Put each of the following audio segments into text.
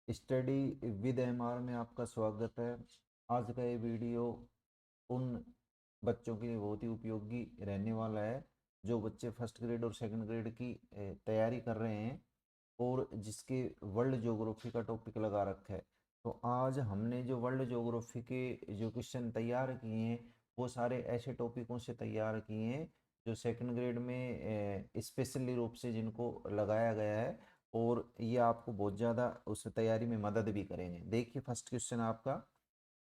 Study with MR में आपका स्वागत है। आज का ये वीडियो उन बच्चों के लिए बहुत ही उपयोगी रहने वाला है जो बच्चे फर्स्ट ग्रेड और सेकंड ग्रेड की तैयारी कर रहे हैं और जिसके वर्ल्ड ज्योग्राफी का टॉपिक लगा रखा है। तो आज हमने जो वर्ल्ड ज्योग्राफी के जो क्वेश्चन तैयार किए हैं वो सारे ऐसे टॉपिकों से तैयार किए हैं जो सेकंड ग्रेड में स्पेशली रूप से जिनको लगाया गया है और ये आपको बहुत ज़्यादा उस तैयारी में मदद भी करेंगे। देखिए फर्स्ट क्वेश्चन आपका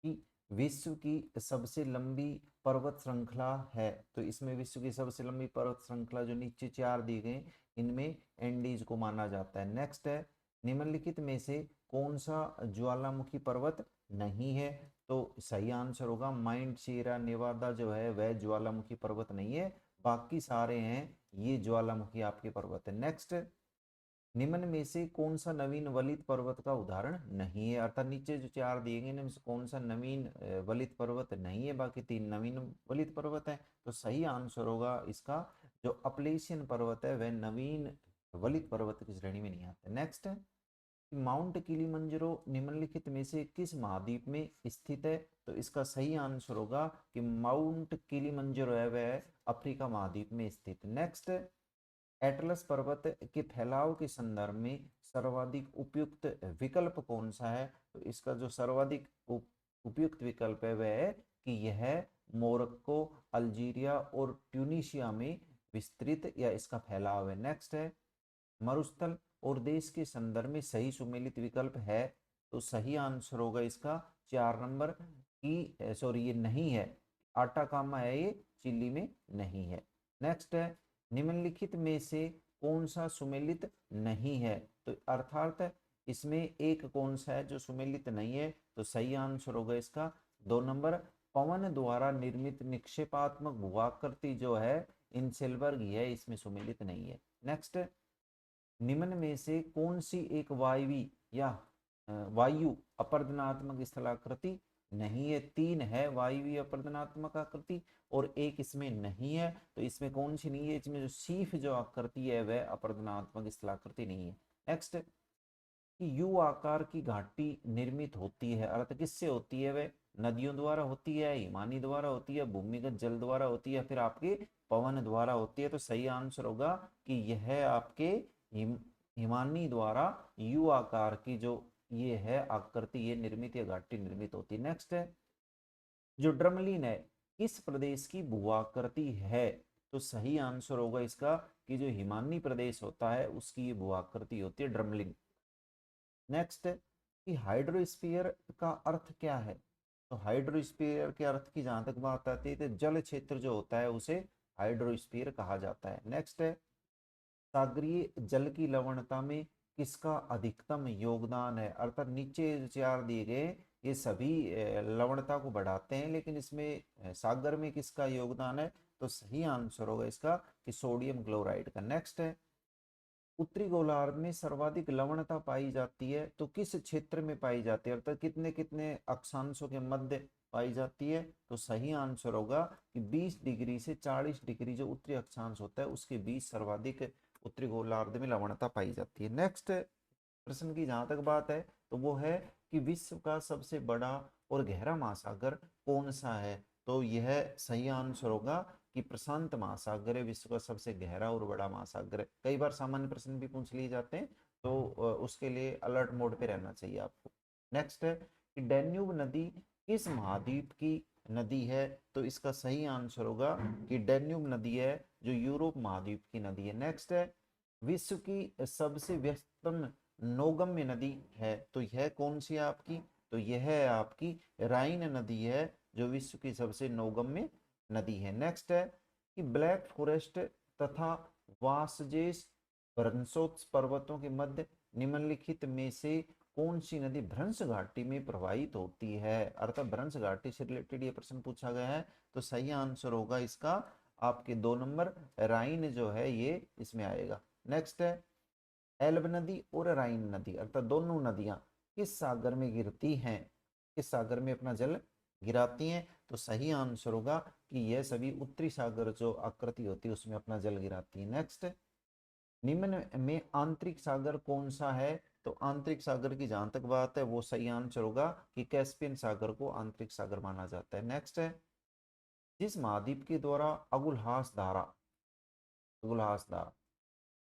कि विश्व की सबसे लंबी पर्वत श्रृंखला है। तो इसमें विश्व की सबसे लंबी पर्वत श्रृंखला जो नीचे चार दी गई इनमें एंडीज को माना जाता है। नेक्स्ट है निम्नलिखित में से कौन सा ज्वालामुखी पर्वत नहीं है। तो सही आंसर होगा माउंट सियरा नेवादा जो है वह ज्वालामुखी पर्वत नहीं है, बाकी सारे हैं ये ज्वालामुखी आपके पर्वत है। नेक्स्ट निम्न में से कौन सा नवीन वलित पर्वत का उदाहरण नहीं है, अर्थात नीचे जो चार दिए गए इनमें से कौन सा नवीन वलित पर्वत नहीं है, बाकी तीन नवीन वलित पर्वत है। तो सही आंसर होगा इसका जो अपलेशियन पर्वत है वह नवीन वलित पर्वत की श्रेणी में नहीं आता। नेक्स्ट है माउंट किलिमंजारो निम्नलिखित में से किस महाद्वीप में स्थित है। तो इसका सही आंसर होगा कि माउंट किलिमंजारो है वह अफ्रीका महाद्वीप में स्थित। नेक्स्ट एटलस पर्वत के फैलाव के संदर्भ में सर्वाधिक उपयुक्त विकल्प कौन सा है। तो इसका जो सर्वाधिक उपयुक्त विकल्प है वह है कि यह मोरक्को, अल्जीरिया और ट्यूनीशिया में विस्तृत या इसका फैलाव है। नेक्स्ट है मरुस्थल और देश के संदर्भ में सही सुमेलित विकल्प है। तो सही आंसर होगा इसका 4 नंबर की सॉरी ये नहीं है, आटाकामा है ये, चिली में नहीं है। नेक्स्ट है निम्नलिखित में से कौन सा सुमेलित नहीं है। तो अर्थात इसमें एक कौन सा है जो सुमेलित नहीं है। तो सही आंसर होगा इसका 2 नंबर पवन द्वारा निर्मित निक्षेपात्मक भूआकृति जो है इंसेलबर्ग है, इसमें सुमेलित नहीं है। नेक्स्ट निम्न में से कौन सी एक वायु अपरदनात्मक स्थलाकृति नहीं है। तीन है वायवीय अपरदनात्मक आकृति और एक इसमें नहीं है। तो इसमें कौन सी नहीं है, इसमें जो शीफ जो आकृति है वह अपरदनात्मक स्थलाकृति नहीं है। नेक्स्ट कि यू आकार की घाटी निर्मित होती है, अर्थ किससे होती है, वह नदियों द्वारा होती है, हिमानी द्वारा होती है, भूमिगत जल द्वारा होती है, फिर आपके पवन द्वारा होती है। तो सही आंसर होगा कि यह आपके हिमानी द्वारा यू आकार की जो ये है आकृति ये निर्मित या घाटी निर्मित होती है। नेक्स्ट है जो ड्रमलिन है किस प्रदेश की भूआकृति है। तो सही आंसर होगा इसका कि जो हिमानी प्रदेश होता है उसकी ये भूआकृति होती है ड्रमलिन। नेक्स्ट कि हाइड्रोस्फीयर का अर्थ क्या है। तो हाइड्रोस्फीयर के अर्थ की जहां तक बात आती है तो जल क्षेत्र जो होता है उसे हाइड्रोस्फीयर कहा जाता है। नेक्स्ट है सागरीय जल की लवणता में किसका अधिकतम योगदान है, अर्थात नीचे चार दिए गए ये सभी लवणता को बढ़ाते हैं लेकिन इसमें सागर में किसका योगदान है। तो सही आंसर होगा इसका कि सोडियम क्लोराइड का। नेक्स्ट है उत्तरी गोलार्ध में सर्वाधिक लवणता पाई जाती है तो किस क्षेत्र में पाई जाती है, अर्थात कितने कितने अक्षांशों के मध्य पाई जाती है। तो सही आंसर होगा कि 20 डिग्री से 40 डिग्री जो उत्तरी अक्षांश होता है उसके बीच सर्वाधिक उत्तरी गोलार्ध में लवणता पाई जाती है। नेक्स्ट प्रश्न की जहां तक बात है तो वो है कि विश्व का सबसे बड़ा और गहरा महासागर कौन सा है। तो यह सही आंसर होगा कि प्रशांत महासागर है विश्व का सबसे गहरा और बड़ा महासागर है। कई बार सामान्य प्रश्न भी पूछ लिए जाते हैं तो उसके लिए अलर्ट मोड पे रहना चाहिए आपको। नेक्स्ट है कि डैन्यूब नदी किस महाद्वीप की नदी है। तो इसका सही आंसर होगा कि डैन्यूब नदी है जो यूरोप महाद्वीप की नदी है। नेक्स्ट है विश्व की सबसे व्यस्तम नौगम्य नदी है तो यह कौन सी है आपकी। तो यह है आपकी राइन नदी है जो विश्व की सबसे नौगम्य नदी है। नेक्स्ट है कि ब्लैक फॉरेस्ट तथा वासजेस भ्रंशोत्स पर्वतों के मध्य निम्नलिखित में से कौन सी नदी भ्रंश घाटी में प्रवाहित होती है, अर्थात भ्रंश घाटी से रिलेटेड ये प्रश्न पूछा गया है। तो सही आंसर होगा इसका आपके 2 नंबर राइन जो है ये इसमें आएगा। नेक्स्ट है एल्ब नदी और राइन नदी अर्थात दोनों नदियां किस सागर में गिरती हैं, किस सागर में अपना जल गिराती हैं। तो सही आंसर होगा कि यह सभी उत्तरी सागर जो आकृति होती है उसमें अपना जल गिराती है। नेक्स्ट निम्न में आंतरिक सागर कौन सा है। तो आंतरिक सागर की जहां तक बात है वो सही आंसर होगा कि कैस्पियन सागर को आंतरिक सागर माना जाता है। नेक्स्ट है, जिस महाद्वीप के द्वारा अगुलहास धारा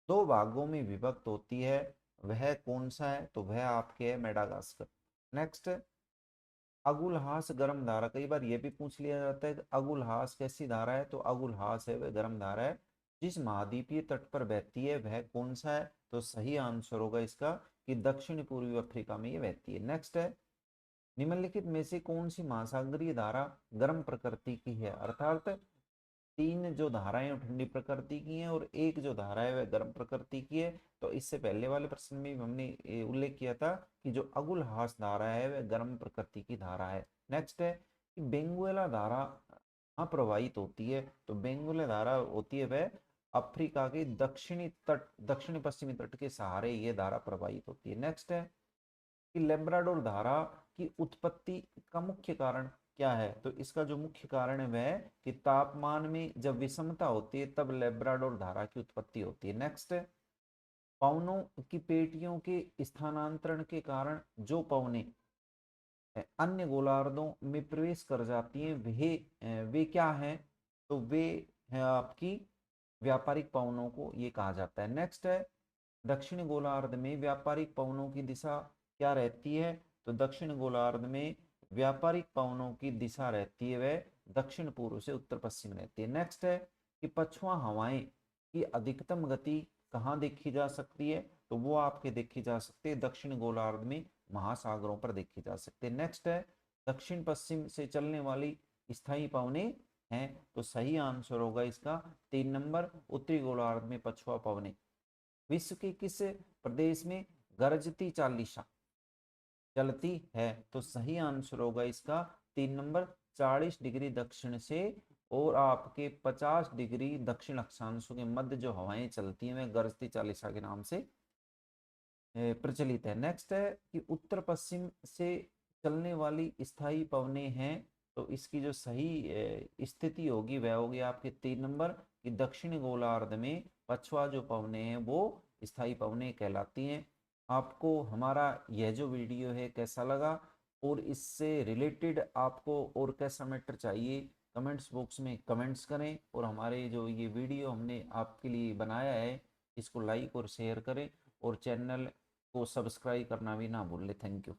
दो भागों में विभक्त होती है वह कौन सा है, तो वह आपके है मेडागास्कर। नेक्स्ट, अगुलहास गर्म धारा, कई बार यह भी पूछ लिया जाता है कि अगुलहास कैसी धारा है, तो अगुलहास है वह गर्म धारा है जिस महाद्वीपीय तट पर बहती है वह कौन सा है, तो सही आंसर होगा इसका कि दक्षिण पूर्वी अफ्रीका में ये बहती है। नेक्स्ट है, निम्नलिखित में से कौन सी महासागरीय धारा गर्म प्रकृति की है, अर्थात तीन जो धाराएं वो ठंडी प्रकृति की हैं और एक जो धारा है वह गर्म प्रकृति की है। तो इससे पहले वाले प्रश्न में भी हमने उल्लेख किया था कि जो अगुलहास धारा है वह गर्म प्रकृति की धारा है। नेक्स्ट है कि बेंगुएला धारा कहाँ प्रवाहित होती है, तो बेंगुएला धारा होती है वह अफ्रीका के दक्षिणी पश्चिमी तट के सहारे ये धारा प्रवाहित होती है। नेक्स्ट है कि लेब्राडोर धारा की उत्पत्ति का मुख्य कारण क्या है, तो इसका जो मुख्य कारण है वह कि तापमान में जब विषमता होती है तब लेब्राडोर धारा की उत्पत्ति होती है। नेक्स्ट, पवनों की पेटियों के स्थानांतरण के कारण जो पवने अन्य गोलार्धों में प्रवेश कर जाती हैं वे क्या हैं, तो वे है आपकी व्यापारिक पवनों को ये कहा जाता है। नेक्स्ट है, दक्षिण गोलार्ध में व्यापारिक पवनों की दिशा क्या रहती है, तो दक्षिण गोलार्ध में व्यापारिक पवनों की दिशा रहती है वह दक्षिण पूर्व से उत्तर पश्चिम रहती है। नेक्स्ट है कि पछुआ हवाएं की अधिकतम गति कहाँ देखी जा सकती है, तो वो आपके देखी जा सकती है दक्षिण गोलार्ध में महासागरों पर देखी जा सकती है। नेक्स्ट है, दक्षिण पश्चिम से चलने वाली स्थायी पवनें हैं, तो सही आंसर होगा इसका 3 नंबर, उत्तरी गोलार्ध में पछुआ पवनें। विश्व के किस प्रदेश में गरजती चालीसा चलती है, तो सही आंसर होगा इसका 3 नंबर, 40 डिग्री दक्षिण से और आपके 50 डिग्री दक्षिण अक्षांशों के मध्य जो हवाएं चलती हैं वह गरजती चालीसा के नाम से प्रचलित है। नेक्स्ट है कि उत्तर पश्चिम से चलने वाली स्थायी पवनें हैं, तो इसकी जो सही स्थिति होगी वह होगी आपके 3 नंबर कि दक्षिण गोलार्ध में पछुआ जो पवनें हैं वो स्थायी पवनें कहलाती हैं। आपको हमारा यह जो वीडियो है कैसा लगा और इससे रिलेटेड आपको और कैसा मैटर चाहिए, कमेंट्स बॉक्स में कमेंट्स करें और हमारे जो ये वीडियो हमने आपके लिए बनाया है इसको लाइक और शेयर करें और चैनल को सब्सक्राइब करना भी ना भूलें। Thank you.